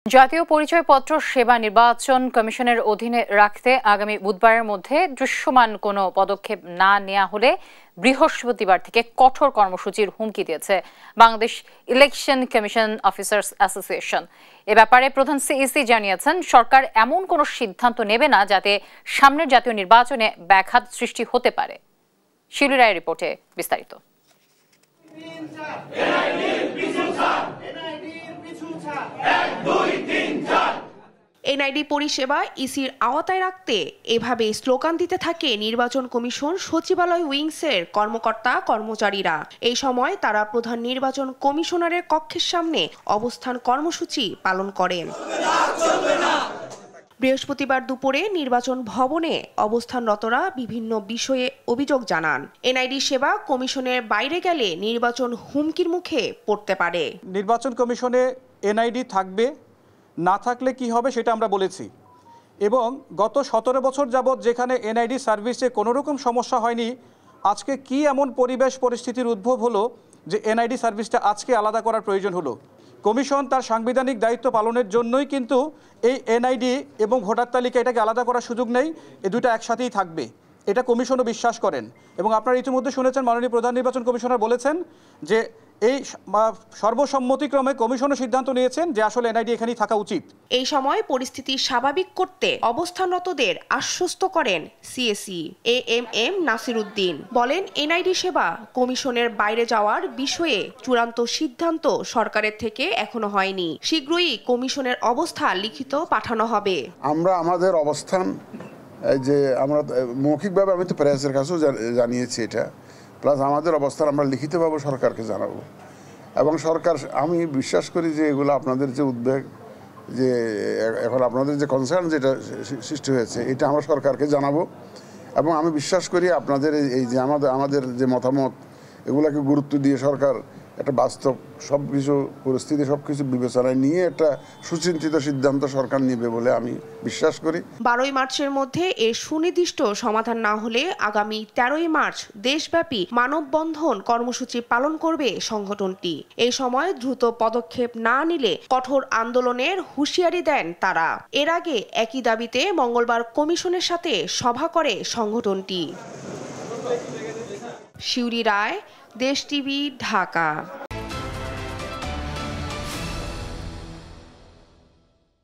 জাতীয় পরিচয়পত্র সেবা নির্বাচন কমিশনের অধীনে রাখতে আগামী বুধবারের মধ্যে দৃশ্যমান কোনো পদক্ষেপ না নেওয়া হলে বৃহস্পতিবার থেকে কঠোর কর্মসূচির হুমকি দিয়েছে Bangladesh election commission officers association. এ ব্যাপারে প্রধান সিইসি জানিয়েছেন, সরকার এমন কোনো সিদ্ধান্ত নেবে না যাতে সামনের জাতীয় নির্বাচনে ব্যাঘাত সৃষ্টি হতে পারে। শিউলি রায়ের রিপোর্টে বিস্তারিত। এনআইডি পরিষেবা ইসির আওতায় রাখতে এভাবে স্লোগান দিতে থাকে নির্বাচন কমিশন সচিবালয় উইংসের কর্মকর্তা কর্মচারীরা। এই সময় তারা প্রধান নির্বাচন কমিশনারের কক্ষের সামনে অবস্থান কর্মসূচি পালন করেন। বৃহস্পতিবার দুপুরে নির্বাচন ভবনে অবস্থানরতরা বিভিন্ন বিষয়ে অভিযোগ জানান। এনআইডি সেবা কমিশনের বাইরে গেলে নির্বাচন হুমকির মুখে পড়তে পারে। নির্বাচন কমিশনে এনআইডি থাকবে, না থাকলে কি হবে সেটা আমরা বলেছি, এবং গত 17 বছর যাবৎ যেখানে এনআইডি সার্ভিসে কোনো রকম সমস্যা হয়নি, আজকে কি এমন পরিবেশ পরিস্থিতির উদ্ভব হলো যে এনআইডি সার্ভিসটা আজকে আলাদা করার প্রয়োজন হলো? কমিশন তার সাংবিধানিক দায়িত্ব পালনের জন্যই কিন্তু এই এনআইডি এবং ভোটার তালিকা এটাকে আলাদা করার সুযোগ নেই, এই দুটো একসাথেই থাকবে, এটা কমিশনও বিশ্বাস করেন। এবং আপনারা ইতিমধ্যে শুনেছেন মাননীয় প্রধান নির্বাচন কমিশনার বলেছেন যে এই সর্বসম্মতিক্রমে কমিশনও সিদ্ধান্ত নিয়েছেন যে আসলে এনআইডি এখানেই থাকা উচিত। এই সময় পরিস্থিতি স্বাভাবিক করতে অবস্থানরতদের আশ্বস্ত করেন সিএসি এএমএম নাসির উদ্দিন। বলেন, এনআইডি সেবা কমিশনের বাইরে যাওয়ার বিষয়ে চূড়ান্ত সিদ্ধান্ত সরকারের থেকে এখনো হয়নি। শীঘ্রই কমিশনের অবস্থা লিখিত পাঠানো হবে। আমরা আমাদের অবস্থান যে আমরা মৌখিকভাবে আমি তো প্রেসের কাছেও জানিয়েছি এটা, প্লাস আমাদের অবস্থান আমরা লিখিতভাবে সরকারকে জানাবো। এবং সরকার, আমি বিশ্বাস করি যে এগুলো আপনাদের যে উদ্বেগ, যে এখন আপনাদের যে কনসার্ন যেটা সৃষ্টি হয়েছে, এটা আমরা সরকারকে জানাবো। এবং আমি বিশ্বাস করি আপনাদের এই যে আমাদের যে মতামত, এগুলোকে গুরুত্ব দিয়ে সরকার একটা বাস্তব সবকিছু পরিস্থিতি সবকিছু বিবেচনায় নিয়ে একটা সুচিন্তিত সিদ্ধান্ত সরকার নেবে বলে আমি বিশ্বাস করি। 12 মার্চের মধ্যে এর সুনির্দিষ্ট সমাধান না হলে আগামী 13 মার্চ দেশব্যাপী মানববন্ধন কর্মসূচি পালন করবে সংগঠনটি। এই সময় দ্রুত পদক্ষেপ না নিলে কঠোর আন্দোলনের হুঁশিয়ারি দেন তারা। এর আগে একই দাবিতে মঙ্গলবার কমিশনের সাথে সভা করে সংগঠনটি। শিউলি রায়, দেশ টিভি, ঢাকা।